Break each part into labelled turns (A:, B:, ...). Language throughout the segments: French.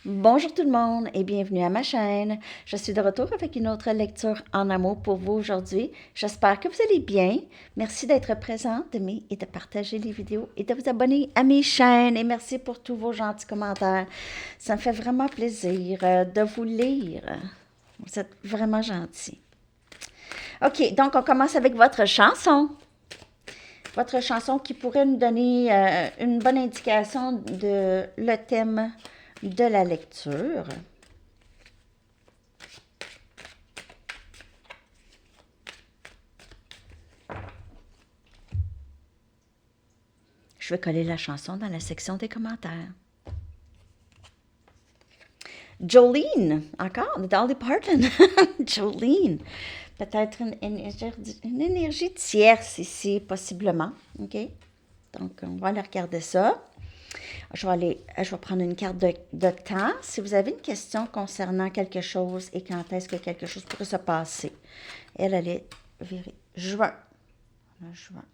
A: Bonjour tout le monde et bienvenue à ma chaîne. Je suis de retour avec une autre lecture en amour pour vous aujourd'hui. J'espère que vous allez bien. Merci d'être présent, d'aimer et de partager les vidéos et de vous abonner à mes chaînes. Et merci pour tous vos gentils commentaires. Ça me fait vraiment plaisir de vous lire. Vous êtes vraiment gentils. OK, donc on commence avec votre chanson. Votre chanson qui pourrait nous donner une bonne indication de le thème de la lecture. Je vais coller la chanson dans la section des commentaires. Jolene, encore, Dolly Parton. Jolene. Peut-être une énergie tierce ici, possiblement. OK? Donc, on va aller regarder ça. Je vais prendre une carte de temps. Si vous avez une question concernant quelque chose et quand est-ce que quelque chose pourrait se passer. Elle est juin. Juin.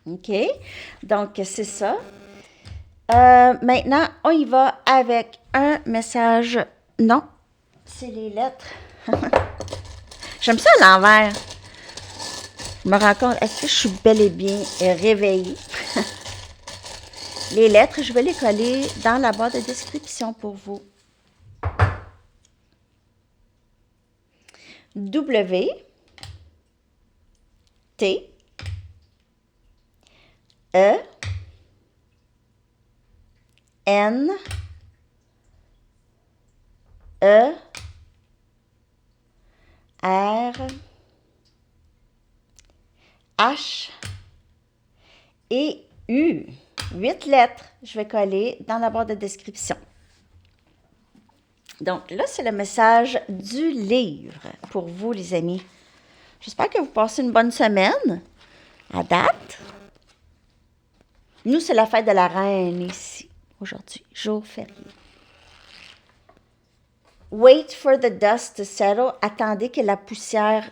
A: OK? Donc, c'est ça. Maintenant, on y va avec un message. Non, c'est les lettres. J'aime ça à l'envers. Je me rends compte, est-ce que je suis bel et bien réveillée? Les lettres, je vais les coller dans la barre de description pour vous. W, T, E, N, E, R, H et U. 8 lettres, je vais coller dans la barre de description. Donc là, c'est le message du livre pour vous, les amis. J'espère que vous passez une bonne semaine à date. Nous, c'est la fête de la reine ici, aujourd'hui, jour férié. Wait for the dust to settle. Attendez que la poussière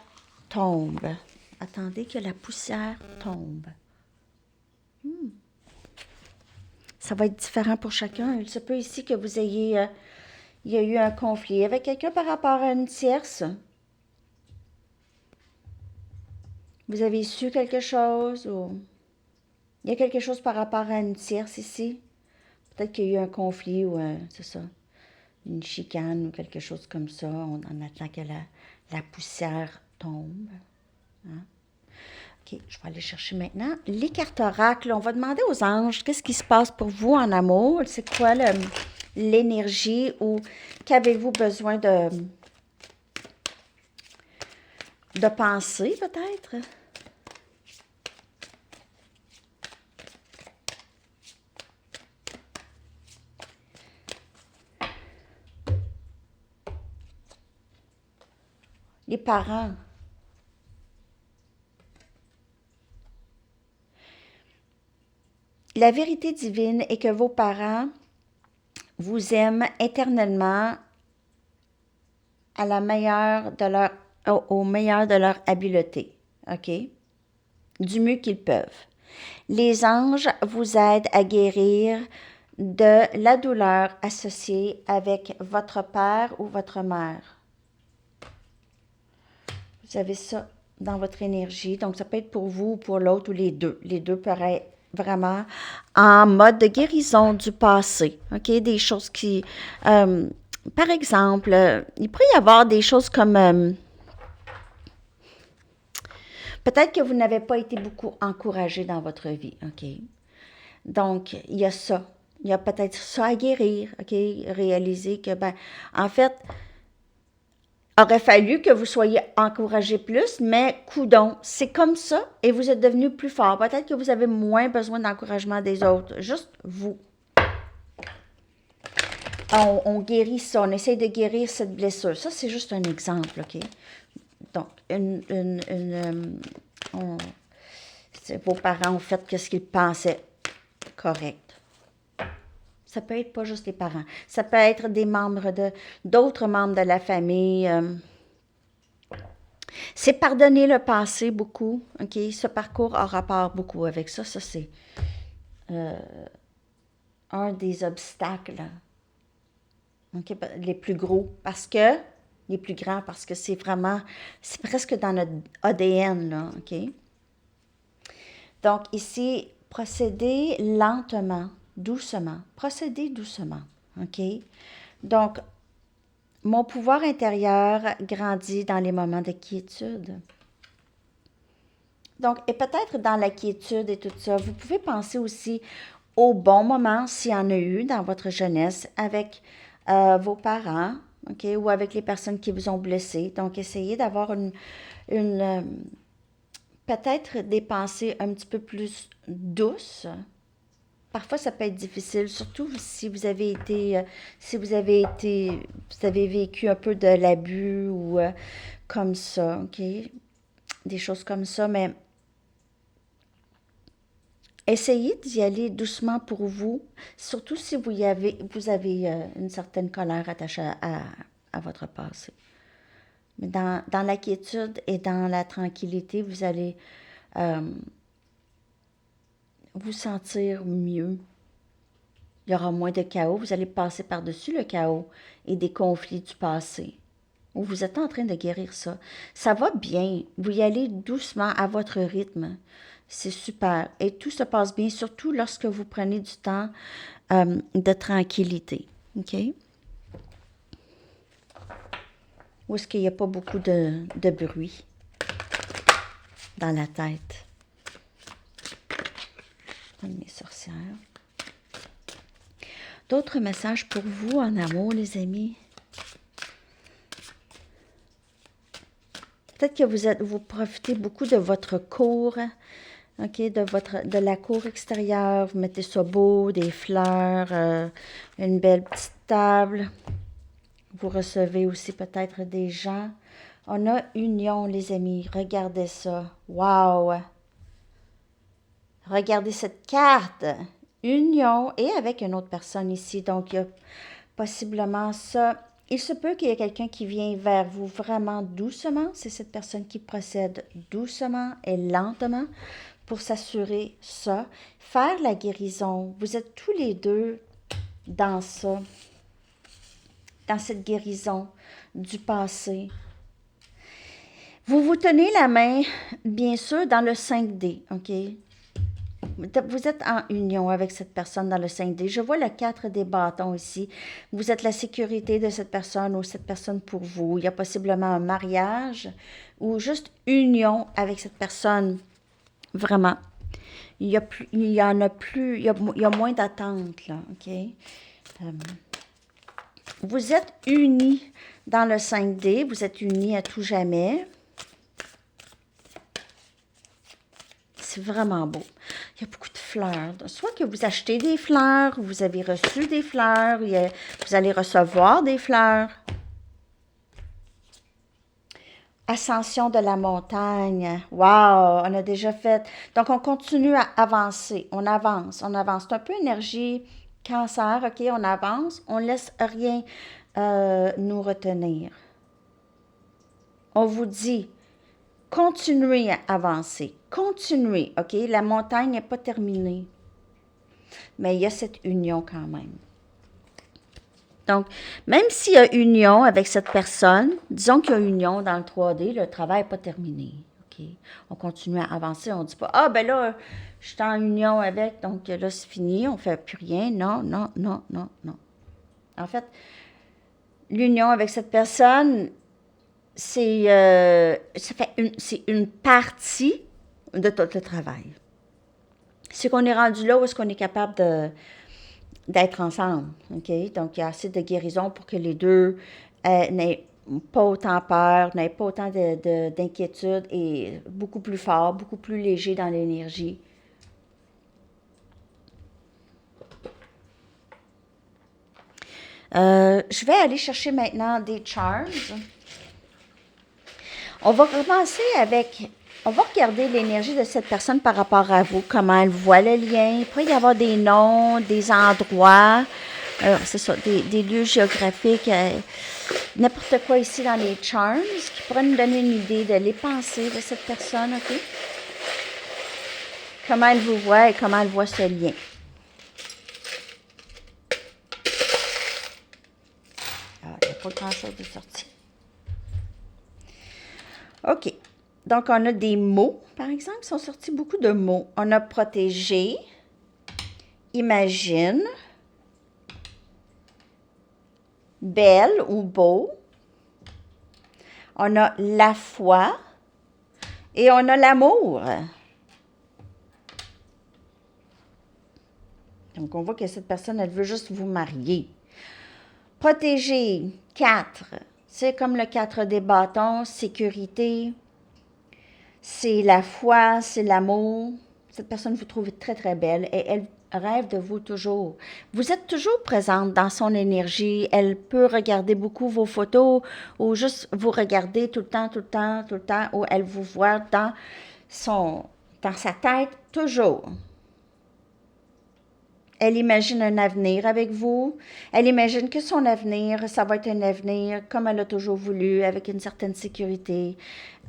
A: tombe. Attendez que la poussière tombe. Ça va être différent pour chacun. Il se peut ici que vous ayez... il y a eu un conflit avec quelqu'un par rapport à une tierce. Vous avez su quelque chose ou... Il y a quelque chose par rapport à une tierce ici. Peut-être qu'il y a eu un conflit ou, c'est ça, une chicane ou quelque chose comme ça. On attend que la poussière tombe. Hein? OK, je vais aller chercher maintenant les cartes oracles. On va demander aux anges qu'est-ce qui se passe pour vous en amour. C'est quoi l'énergie ou qu'avez-vous besoin de penser peut-être? Les parents. La vérité divine est que vos parents vous aiment éternellement à la meilleure de leur, au meilleur de leur habileté, OK? Du mieux qu'ils peuvent. Les anges vous aident à guérir de la douleur associée avec votre père ou votre mère. Vous avez ça dans votre énergie, donc ça peut être pour vous ou pour l'autre ou les deux. Les deux peuvent être vraiment en mode de guérison du passé, OK? Des choses qui... par exemple, il pourrait y avoir des choses comme... peut-être que vous n'avez pas été beaucoup encouragé dans votre vie, OK? Donc, il y a ça. Il y a peut-être ça à guérir, OK? Réaliser que, ben, en fait, aurait fallu que vous soyez encouragé plus, mais coudon, c'est comme ça et vous êtes devenu plus fort. Peut-être que vous avez moins besoin d'encouragement des autres, juste vous. On guérit ça, on essaie de guérir cette blessure. Ça, c'est juste un exemple, OK? Donc, vos parents ont fait ce qu'ils pensaient correct. Ça peut être pas juste les parents. Ça peut être des membres d'autres membres de la famille. C'est pardonner le passé beaucoup. OK? Ce parcours a rapport beaucoup avec ça. Ça, c'est un des obstacles OK? Les plus gros, parce que, les plus grands, parce que c'est vraiment, c'est presque dans notre ADN, là, OK? Donc ici, procédez lentement, doucement. Procédez doucement, OK? Donc, mon pouvoir intérieur grandit dans les moments de quiétude. Donc, et peut-être dans la quiétude et tout ça, vous pouvez penser aussi aux bons moments, s'il y en a eu dans votre jeunesse, avec vos parents, OK, ou avec les personnes qui vous ont blessé. Donc, essayez d'avoir une peut-être des pensées un petit peu plus douces. Parfois, ça peut être difficile, surtout si vous avez été, vous avez vécu un peu de l'abus ou comme ça, OK? Des choses comme ça, mais essayez d'y aller doucement pour vous, surtout si vous avez une certaine colère attachée à votre passé. Mais dans la quiétude et dans la tranquillité, vous allez euh, vous sentir mieux. Il y aura moins de chaos, vous allez passer par-dessus le chaos et des conflits du passé. Ou vous êtes en train de guérir ça. Ça va bien, vous y allez doucement à votre rythme. C'est super. Et tout se passe bien, surtout lorsque vous prenez du temps de tranquillité. OK? Où est-ce qu'il n'y a pas beaucoup de bruit dans la tête? Mes sorcières. D'autres messages pour vous en amour, les amis? Peut-être que vous profitez beaucoup de votre cour, OK, de la cour extérieure. Vous mettez ça beau, des fleurs, une belle petite table. Vous recevez aussi peut-être des gens. On a union, les amis. Regardez ça. Wow! Regardez cette carte. Union et avec une autre personne ici. Donc, il y a possiblement ça. Il se peut qu'il y ait quelqu'un qui vient vers vous vraiment doucement. C'est cette personne qui procède doucement et lentement pour s'assurer ça. Faire la guérison. Vous êtes tous les deux dans ça, dans cette guérison du passé. Vous vous tenez la main, bien sûr, dans le 5D, OK? Vous êtes en union avec cette personne dans le 5D. Je vois le 4 des bâtons ici. Vous êtes la sécurité de cette personne ou cette personne pour vous. Il y a possiblement un mariage ou juste union avec cette personne. Vraiment. Il y en a plus, il y a moins d'attente, là, OK? Vous êtes unis dans le 5D. Vous êtes unis à tout jamais. C'est vraiment beau. Il y a beaucoup de fleurs. Soit que vous achetez des fleurs, vous avez reçu des fleurs, vous allez recevoir des fleurs. Ascension de la montagne. Wow, on a déjà fait. Donc, on continue à avancer. On avance, on avance. C'est un peu énergie cancer, OK? On avance. On ne laisse rien nous retenir. On vous dit, continuez à avancer. Continuez, OK? La montagne n'est pas terminée. Mais il y a cette union quand même. Donc, même s'il y a union avec cette personne, disons qu'il y a union dans le 3D, le travail n'est pas terminé. OK? On continue à avancer. On ne dit pas, ah, ben là, je suis en union avec, donc là, c'est fini, on ne fait plus rien. Non, non, non, non, non. En fait, l'union avec cette personne, c'est une partie de tout le travail. C'est qu'on est rendu là où est-ce qu'on est capable d'être ensemble, OK? Donc, il y a assez de guérison pour que les deux n'aient pas autant peur, n'aient pas autant d'inquiétude et beaucoup plus fort, beaucoup plus léger dans l'énergie. Je vais aller chercher maintenant des charms. On va commencer avec... On va regarder l'énergie de cette personne par rapport à vous, comment elle voit le lien. Il pourrait y avoir des noms, des endroits, c'est ça, des lieux géographiques, n'importe quoi ici dans les charms qui pourrait nous donner une idée de les pensées de cette personne, OK? Comment elle vous voit et comment elle voit ce lien. pas grand-chose de sorti. OK. Donc, on a des mots, par exemple. Ils sont sortis beaucoup de mots. On a protégé, imagine, belle ou beau. On a la foi et on a l'amour. Donc, on voit que cette personne, elle veut juste vous marier. Protéger, 4. C'est comme le 4 des bâtons, sécurité. C'est la foi, c'est l'amour. Cette personne vous trouve très, très belle et elle rêve de vous toujours. Vous êtes toujours présente dans son énergie. Elle peut regarder beaucoup vos photos ou juste vous regarder tout le temps, tout le temps, tout le temps, ou elle vous voit dans sa tête toujours. Elle imagine un avenir avec vous. Elle imagine que son avenir, ça va être un avenir comme elle a toujours voulu, avec une certaine sécurité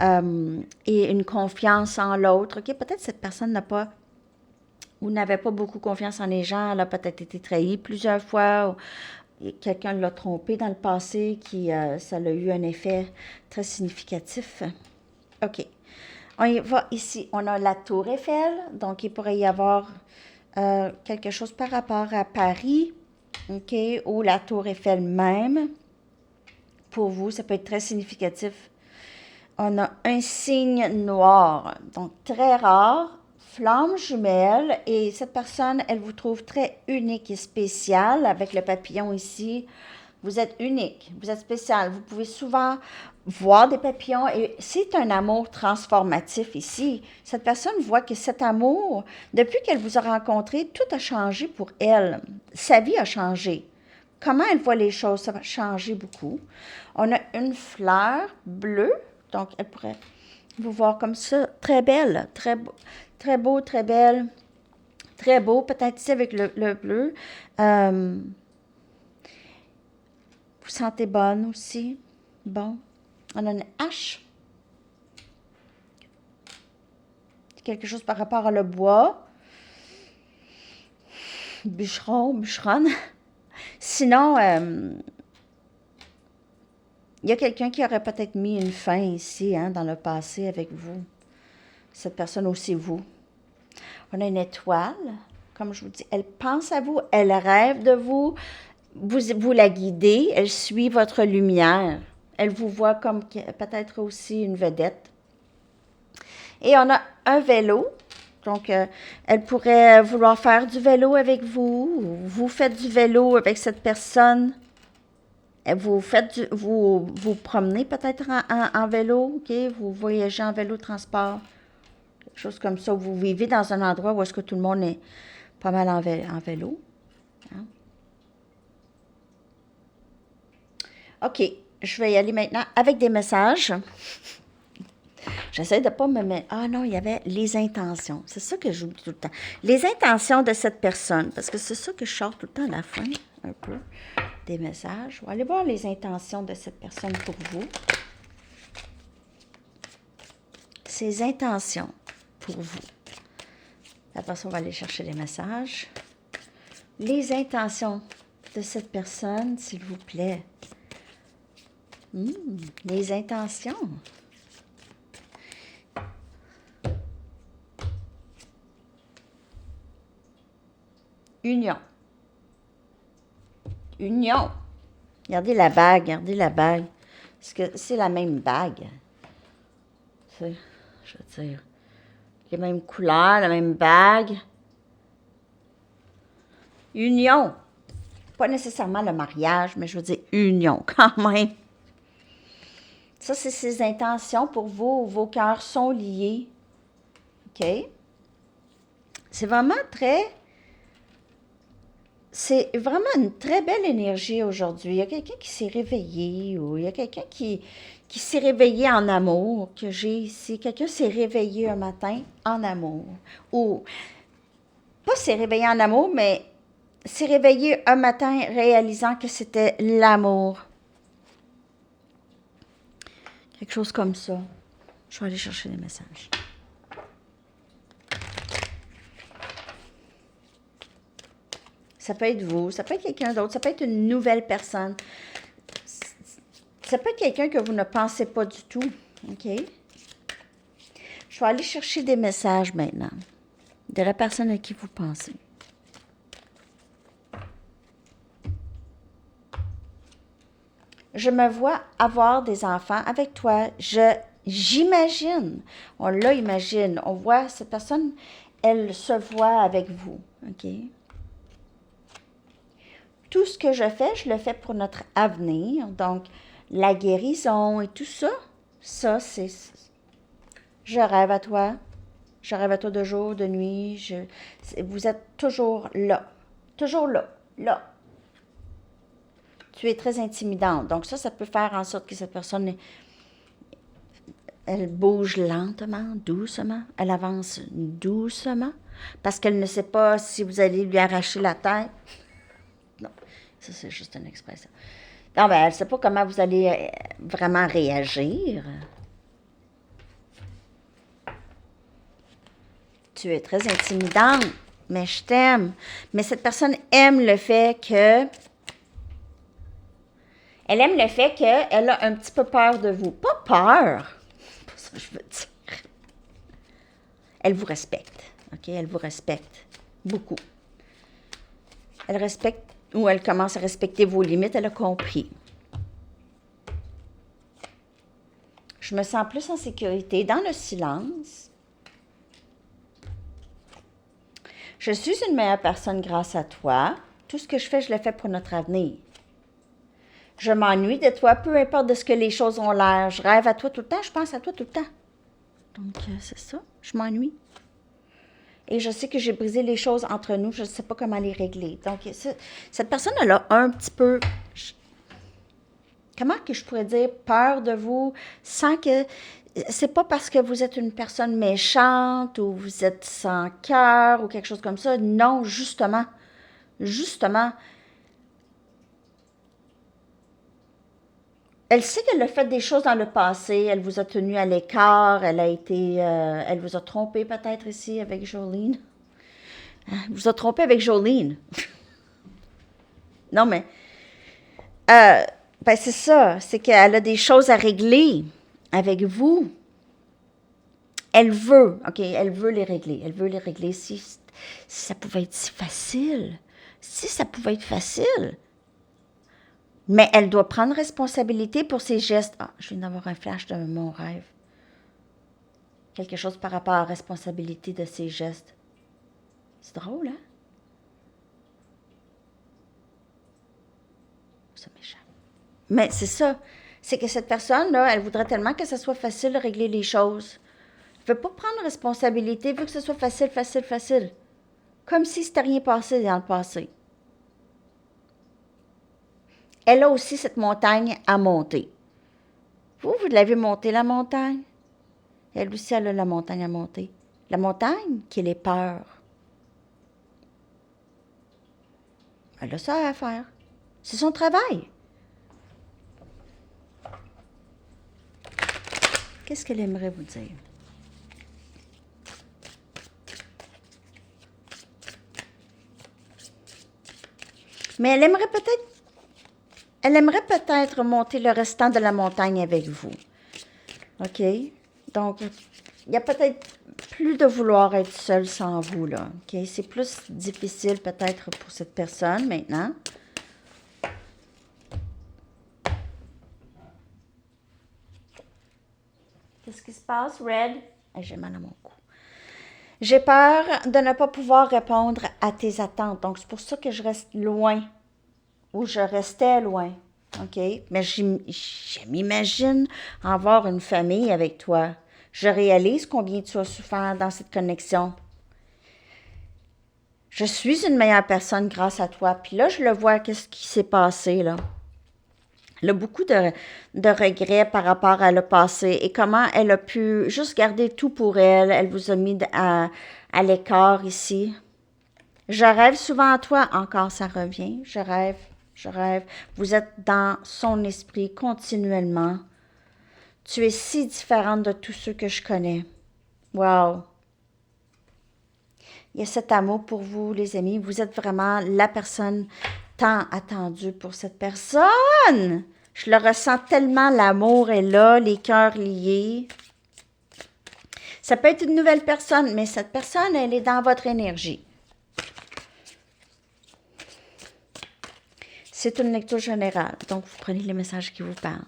A: et une confiance en l'autre. OK, peut-être cette personne n'avait pas beaucoup confiance en les gens. Elle a peut-être été trahie plusieurs fois. Ou quelqu'un l'a trompée dans le passé, ça a eu un effet très significatif. OK. On y va ici. On a la tour Eiffel. Donc, il pourrait y avoir quelque chose par rapport à Paris, OK, ou la tour Eiffel même. Pour vous, ça peut être très significatif. On a un signe noir, donc très rare, flamme jumelle, et cette personne, elle vous trouve très unique et spéciale avec le papillon ici. Vous êtes unique, vous êtes spécial. Vous pouvez souvent voir des papillons et c'est un amour transformatif ici. Cette personne voit que cet amour, depuis qu'elle vous a rencontré, tout a changé pour elle. Sa vie a changé. Comment elle voit les choses, ça va changer beaucoup. On a une fleur bleue, donc elle pourrait vous voir comme ça, très belle, très beau, très belle, très beau, peut-être ici avec le bleu. Vous sentez bonne aussi. Bon. On a une hache. Quelque chose par rapport à le bois. Bûcheron, bûcheronne. Sinon, il y a quelqu'un qui aurait peut-être mis une fin ici, dans le passé avec vous. Cette personne aussi, vous. On a une étoile. Comme je vous dis, elle pense à vous, elle rêve de vous. Vous la guidez, elle suit votre lumière. Elle vous voit comme peut-être aussi une vedette. Et on a un vélo. Donc, elle pourrait vouloir faire du vélo avec vous. Ou vous faites du vélo avec cette personne. Vous promenez peut-être en vélo, OK? Vous voyagez en vélo transport. Quelque chose comme ça. Vous vivez dans un endroit où est-ce que tout le monde est pas mal en vélo. Hein? OK, je vais y aller maintenant avec des messages. J'essaie de ne pas me mettre... Ah non, il y avait les intentions. C'est ça que j'oublie tout le temps. Les intentions de cette personne, parce que c'est ça que je sors tout le temps à la fin, un peu, des messages. On va aller voir les intentions de cette personne pour vous. Ses intentions pour vous. Après ça, on va aller chercher les messages. Les intentions de cette personne, s'il vous plaît. Les intentions. Union. Union. Regardez la bague, regardez la bague. Est-ce que c'est la même bague? Je veux dire, les mêmes couleurs, la même bague. Union. Pas nécessairement le mariage, mais je veux dire union quand même. Ça, c'est ses intentions pour vous. Vos cœurs sont liés. OK? C'est vraiment une très belle énergie aujourd'hui. Il y a quelqu'un qui s'est réveillé ou il y a quelqu'un qui s'est réveillé en amour que j'ai ici. Quelqu'un s'est réveillé un matin en amour. Ou, pas s'est réveillé en amour, mais s'est réveillé un matin réalisant que c'était l'amour. Quelque chose comme ça. Je vais aller chercher les messages. Ça peut être vous, ça peut être quelqu'un d'autre, ça peut être une nouvelle personne. Ça peut être quelqu'un que vous ne pensez pas du tout. OK? Je vais aller chercher des messages maintenant de la personne à qui vous pensez. Je me vois avoir des enfants avec toi. J'imagine. On l'imagine. On voit cette personne, elle se voit avec vous. OK? Tout ce que je le fais pour notre avenir. Donc, la guérison et tout ça, c'est... Je rêve à toi. Je rêve à toi de jour, de nuit. Vous êtes toujours là. Toujours là. Là. Tu es très intimidante. Donc ça peut faire en sorte que cette personne, elle bouge lentement, doucement. Elle avance doucement parce qu'elle ne sait pas si vous allez lui arracher la tête. Non, ça c'est juste une expression. Non, elle ne sait pas comment vous allez vraiment réagir. Tu es très intimidante, mais je t'aime. Mais cette personne aime le fait que... Elle aime le fait qu'elle a un petit peu peur de vous. Pas peur, c'est pas ça que je veux dire. Elle vous respecte, OK? Elle vous respecte beaucoup. Elle respecte, ou elle commence à respecter vos limites, elle a compris. Je me sens plus en sécurité dans le silence. Je suis une meilleure personne grâce à toi. Tout ce que je le fais pour notre avenir. Je m'ennuie de toi, peu importe de ce que les choses ont l'air. Je rêve à toi tout le temps, je pense à toi tout le temps. Donc, c'est ça, je m'ennuie. Et je sais que j'ai brisé les choses entre nous, je ne sais pas comment les régler. Donc, cette personne, elle a un petit peu, comment que je pourrais dire, peur de vous, sans que, c'est pas parce que vous êtes une personne méchante ou vous êtes sans cœur ou quelque chose comme ça. Non, justement, elle sait qu'elle a fait des choses dans le passé, elle vous a tenu à l'écart, elle vous a trompé peut-être ici avec Jolene. Elle vous a trompé avec Jolene. Non, mais, c'est ça, c'est qu'elle a des choses à régler avec vous. Elle veut les régler. Elle veut les régler si ça pouvait être si facile. Si ça pouvait être facile. Mais elle doit prendre responsabilité pour ses gestes. Ah, je viens d'avoir un flash de mon rêve. Quelque chose par rapport à la responsabilité de ses gestes. C'est drôle, hein? Ça m'échappe. Mais c'est ça. C'est que cette personne-là, elle voudrait tellement que ça soit facile de régler les choses. Elle ne veut pas prendre responsabilité, elle veut que ce soit facile, facile, facile. Comme si c'était rien passé dans le passé. Elle a aussi cette montagne à monter. Vous l'avez montée, la montagne? Elle aussi, elle a la montagne à monter. La montagne qui est les peurs. Elle a ça à faire. C'est son travail. Qu'est-ce qu'elle aimerait vous dire? Mais elle aimerait peut-être monter le restant de la montagne avec vous. OK? Donc, il y a peut-être plus de vouloir être seule sans vous, là. OK? C'est plus difficile peut-être pour cette personne maintenant. Qu'est-ce qui se passe, Red? J'ai mal à mon cou. J'ai peur de ne pas pouvoir répondre à tes attentes. Donc, c'est pour ça que je reste loin. Ou je restais loin. OK? Mais je m'imagine avoir une famille avec toi. Je réalise combien tu as souffert dans cette connexion. Je suis une meilleure personne grâce à toi. Puis là, je le vois, qu'est-ce qui s'est passé, là. Elle a beaucoup de regrets par rapport à le passé et comment elle a pu juste garder tout pour elle. Elle vous a mis à l'écart ici. Je rêve souvent à toi. Encore, ça revient. Je rêve. Vous êtes dans son esprit continuellement. Tu es si différente de tous ceux que je connais. Wow! Il y a cet amour pour vous, les amis. Vous êtes vraiment la personne tant attendue pour cette personne. Je le ressens tellement, l'amour est là, les cœurs liés. Ça peut être une nouvelle personne, mais cette personne, elle est dans votre énergie. C'est une lecture générale, donc vous prenez les messages qui vous parlent.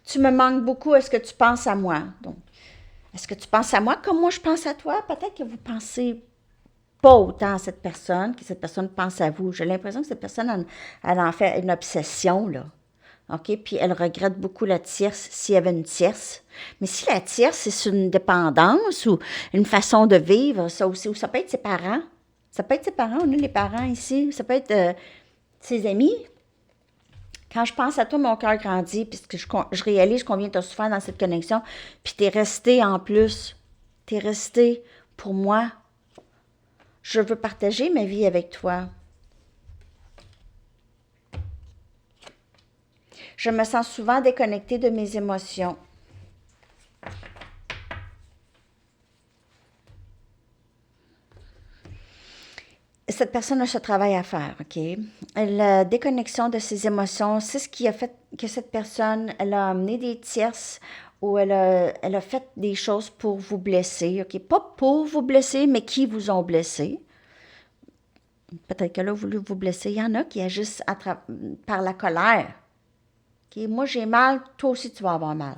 A: Tu me manques beaucoup, est-ce que tu penses à moi? Donc, est-ce que tu penses à moi comme moi je pense à toi? Peut-être que vous pensez pas autant à cette personne, que cette personne pense à vous. J'ai l'impression que cette personne, elle en fait une obsession, là. OK? Puis elle regrette beaucoup la tierce, s'il y avait une tierce. Mais si la tierce, c'est une dépendance ou une façon de vivre, ça aussi, ou ça peut être ses parents. Ça peut être ses parents, on a les parents ici. Ça peut être ses amis. Quand je pense à toi, mon cœur grandit, puisque je réalise combien tu as souffert dans cette connexion, puis tu es resté en plus. Tu es resté pour moi. Je veux partager ma vie avec toi. Je me sens souvent déconnectée de mes émotions. Cette personne a ce travail à faire, OK? La déconnexion de ses émotions, c'est ce qui a fait que cette personne, elle a amené des tierces ou elle a fait des choses pour vous blesser, OK? Pas pour vous blesser, mais qui vous ont blessé. Peut-être qu'elle a voulu vous blesser. Il y en a qui agissent par la colère. OK? Moi, j'ai mal, toi aussi, tu vas avoir mal.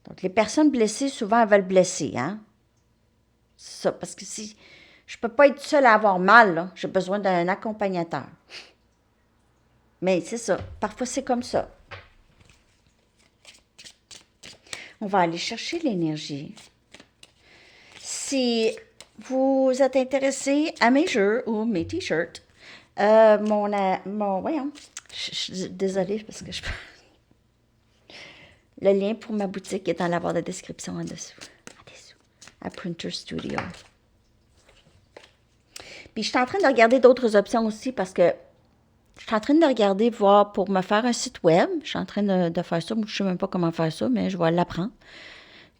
A: Donc, les personnes blessées, souvent, elles veulent blesser, hein? C'est ça, parce que si je ne peux pas être seule à avoir mal, là, j'ai besoin d'un accompagnateur. Mais c'est ça, parfois c'est comme ça. On va aller chercher l'énergie. Si vous êtes intéressé à mes jeux ou mes t-shirts, voyons, je suis désolée parce que le lien pour ma boutique est dans la barre de description en dessous, à Printer Studio. Puis je suis en train de regarder d'autres options aussi parce que je suis en train de regarder, voir pour me faire un site web. Je suis en train de faire ça. Moi, je ne sais même pas comment faire ça, mais je vais l'apprendre.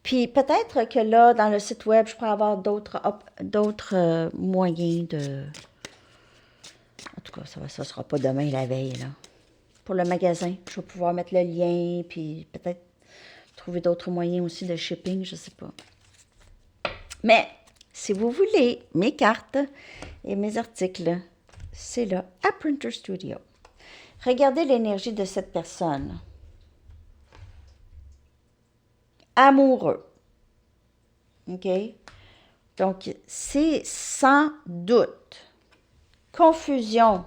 A: Puis peut-être que là, dans le site web, je pourrais avoir d'autres moyens de... En tout cas, ça ne sera pas demain la veille, là. Pour le magasin, je vais pouvoir mettre le lien, puis peut-être trouver d'autres moyens aussi de shipping, je ne sais pas. Mais si vous voulez mes cartes et mes articles, c'est là, à Printer Studio. Regardez l'énergie de cette personne. Amoureux. OK? Donc, c'est sans doute. Confusion.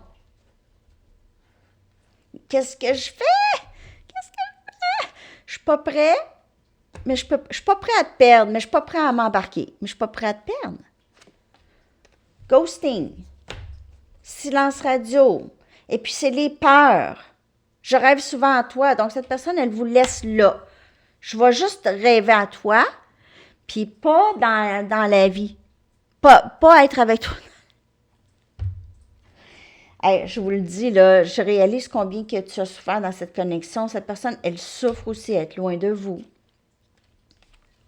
A: Qu'est-ce que je fais? Qu'est-ce que je fais? Je suis pas prêt, mais je suis pas prêt à te perdre, mais je suis pas prêt à m'embarquer, mais je suis pas prêt à te perdre. Ghosting. Silence radio. Et puis, c'est les peurs. Je rêve souvent à toi. Donc, cette personne, elle vous laisse là. Je vais juste rêver à toi, puis pas dans la vie. Pas être avec toi. Hey, je vous le dis, là, je réalise combien que tu as souffert dans cette connexion. Cette personne, elle souffre aussi d'être loin de vous.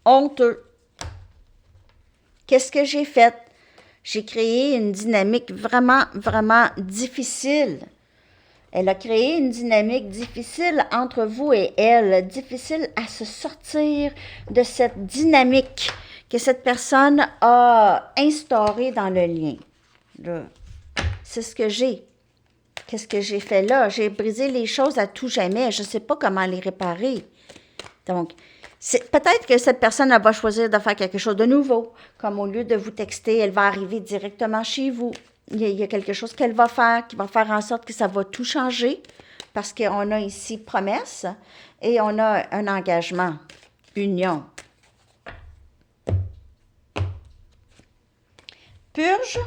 A: Honteux. Qu'est-ce que j'ai fait? J'ai créé une dynamique vraiment, vraiment difficile. Elle a créé une dynamique difficile entre vous et elle, difficile à se sortir de cette dynamique que cette personne a instaurée dans le lien. Là, c'est ce que j'ai. Qu'est-ce que j'ai fait là? J'ai brisé les choses à tout jamais. Je ne sais pas comment les réparer. Donc, peut-être que cette personne elle va choisir de faire quelque chose de nouveau. Comme au lieu de vous texter, elle va arriver directement chez vous. Il y a quelque chose qu'elle va faire qui va faire en sorte que ça va tout changer. Parce qu'on a ici promesse et on a un engagement, union. Purge.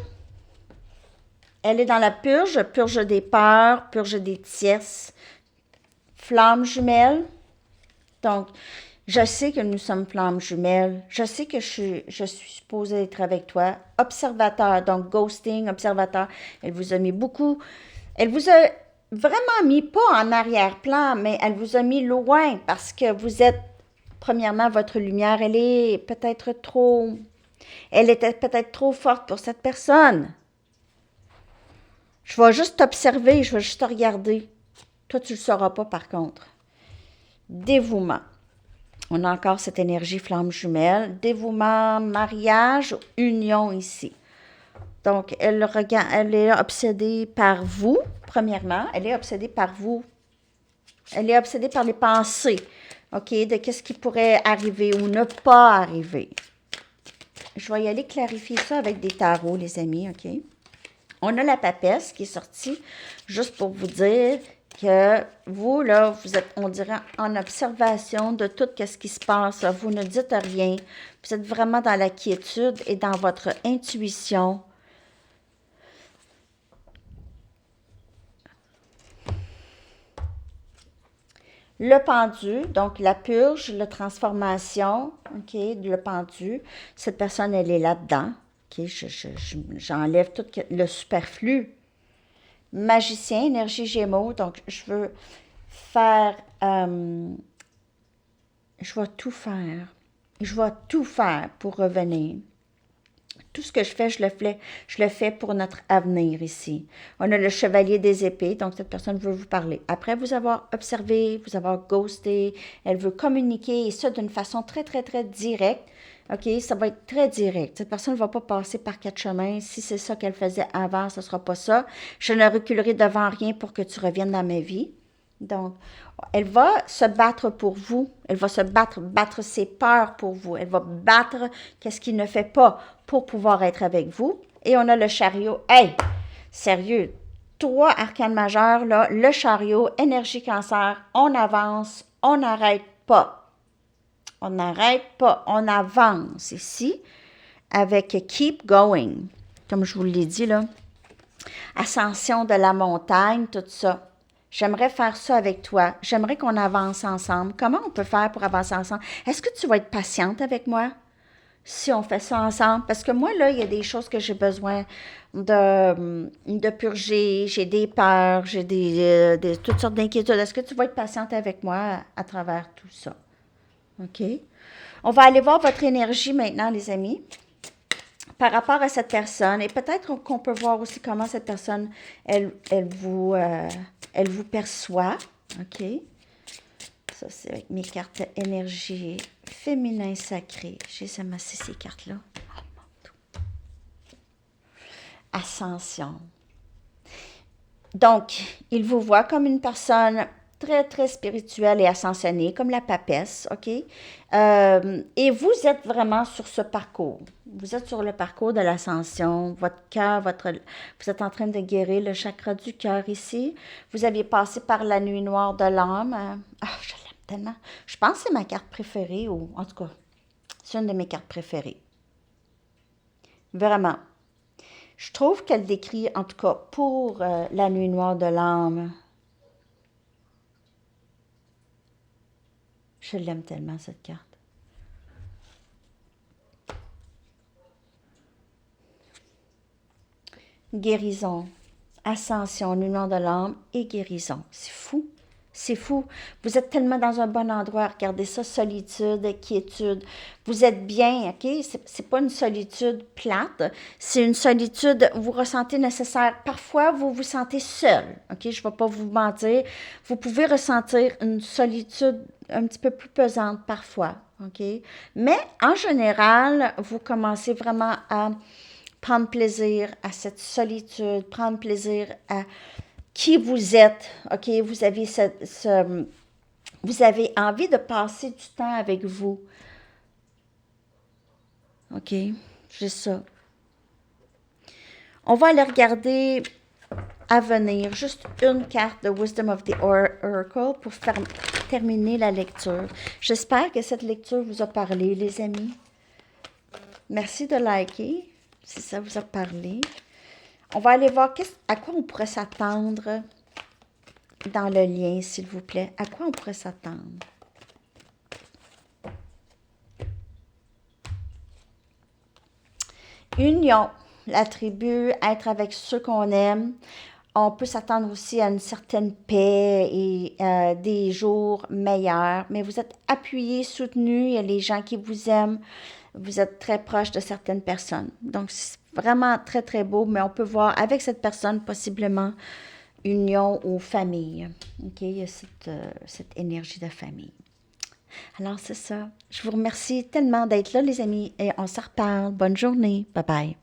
A: Elle est dans la purge, purge des peurs, purge des tierces, flamme jumelle. Donc, je sais que nous sommes flammes jumelles. Je sais que je suis supposée être avec toi. Observateur, donc ghosting, observateur. Elle vous a mis beaucoup. Elle vous a vraiment mis, pas en arrière-plan, mais elle vous a mis loin parce que vous êtes, premièrement, votre lumière, elle est peut-être trop. Elle était peut-être trop forte pour cette personne. Je vais juste t'observer, je vais juste te regarder. Toi, tu ne le sauras pas par contre. Dévouement. On a encore cette énergie flamme jumelle. Dévouement, mariage, union ici. Donc, elle est obsédée par vous, premièrement. Elle est obsédée par vous. Elle est obsédée par les pensées, OK, de qu'est-ce qui pourrait arriver ou ne pas arriver. Je vais y aller clarifier ça avec des tarots, les amis, OK? On a la papesse qui est sortie, juste pour vous dire que vous, là, vous êtes, on dirait, en observation de tout ce qui se passe. Là. Vous ne dites rien. Vous êtes vraiment dans la quiétude et dans votre intuition. Le pendu, donc la purge, la transformation, OK, le pendu. Cette personne, elle est là-dedans. OK, j'enlève tout le superflu. Magicien, énergie Gémeaux, donc je veux faire, je vais tout faire. Je vais tout faire pour revenir. Tout ce que je le fais pour notre avenir ici. On a le chevalier des épées, donc cette personne veut vous parler. Après vous avoir observé, vous avoir ghosté, elle veut communiquer et ça d'une façon très, très, très directe. OK, ça va être très direct. Cette personne ne va pas passer par quatre chemins. Si c'est ça qu'elle faisait avant, ce ne sera pas ça. Je ne reculerai devant rien pour que tu reviennes dans ma vie. Donc, elle va se battre pour vous. Elle va se battre ses peurs pour vous. Elle va battre qu'est-ce qu'il ne fait pas pour pouvoir être avec vous. Et on a le chariot. Hey, sérieux, 3 arcanes majeurs, là, le chariot, énergie cancer, on avance, on n'arrête pas. On n'arrête pas, on avance ici avec keep going, comme je vous l'ai dit là. Ascension de la montagne, tout ça. J'aimerais faire ça avec toi. J'aimerais qu'on avance ensemble. Comment on peut faire pour avancer ensemble? Est-ce que tu vas être patiente avec moi si on fait ça ensemble? Parce que moi, là, il y a des choses que j'ai besoin de purger. J'ai des peurs, j'ai toutes sortes d'inquiétudes. Est-ce que tu vas être patiente avec moi à travers tout ça? OK? On va aller voir votre énergie maintenant, les amis, par rapport à cette personne. Et peut-être qu'on peut voir aussi comment cette personne, elle vous perçoit. OK? Ça, c'est avec mes cartes énergie féminin sacré. J'ai amassé ces cartes-là. Ascension. Donc, il vous voit comme une personne très, très spirituelle et ascensionnée, comme la papesse, OK? Et vous êtes vraiment sur ce parcours. Vous êtes sur le parcours de l'ascension. Votre cœur, vous êtes en train de guérir le chakra du cœur ici. Vous aviez passé par la nuit noire de l'âme. Je l'aime tellement. Je pense que c'est ma carte préférée, ou en tout cas, c'est une de mes cartes préférées. Vraiment. Je trouve qu'elle décrit, en tout cas, pour la nuit noire de l'âme. Je l'aime tellement, cette carte. Guérison, ascension, nuit noire de l'âme et guérison. C'est fou. C'est fou. Vous êtes tellement dans un bon endroit. Regardez ça, solitude, quiétude. Vous êtes bien, OK? C'est pas une solitude plate. C'est une solitude, vous ressentez nécessaire. Parfois, vous vous sentez seul, OK? Je ne vais pas vous mentir. Vous pouvez ressentir une solitude un petit peu plus pesante parfois, OK? Mais en général, vous commencez vraiment à prendre plaisir à cette solitude, prendre plaisir à qui vous êtes, OK? Vous avez vous avez envie de passer du temps avec vous. OK? Juste ça. On va aller regarder à venir juste une carte de Wisdom of the Oracle pour terminer la lecture. J'espère que cette lecture vous a parlé, les amis. Merci de liker si ça vous a parlé. On va aller voir à quoi on pourrait s'attendre dans le lien, s'il vous plaît. À quoi on pourrait s'attendre? Union, la tribu, être avec ceux qu'on aime. On peut s'attendre aussi à une certaine paix et des jours meilleurs. Mais vous êtes appuyé, soutenu. Il y a les gens qui vous aiment. Vous êtes très proche de certaines personnes. Donc, vraiment très, très beau, mais on peut voir avec cette personne possiblement union ou famille. OK, il y a cette énergie de famille. Alors, c'est ça. Je vous remercie tellement d'être là, les amis, et on se reparle. Bonne journée. Bye bye.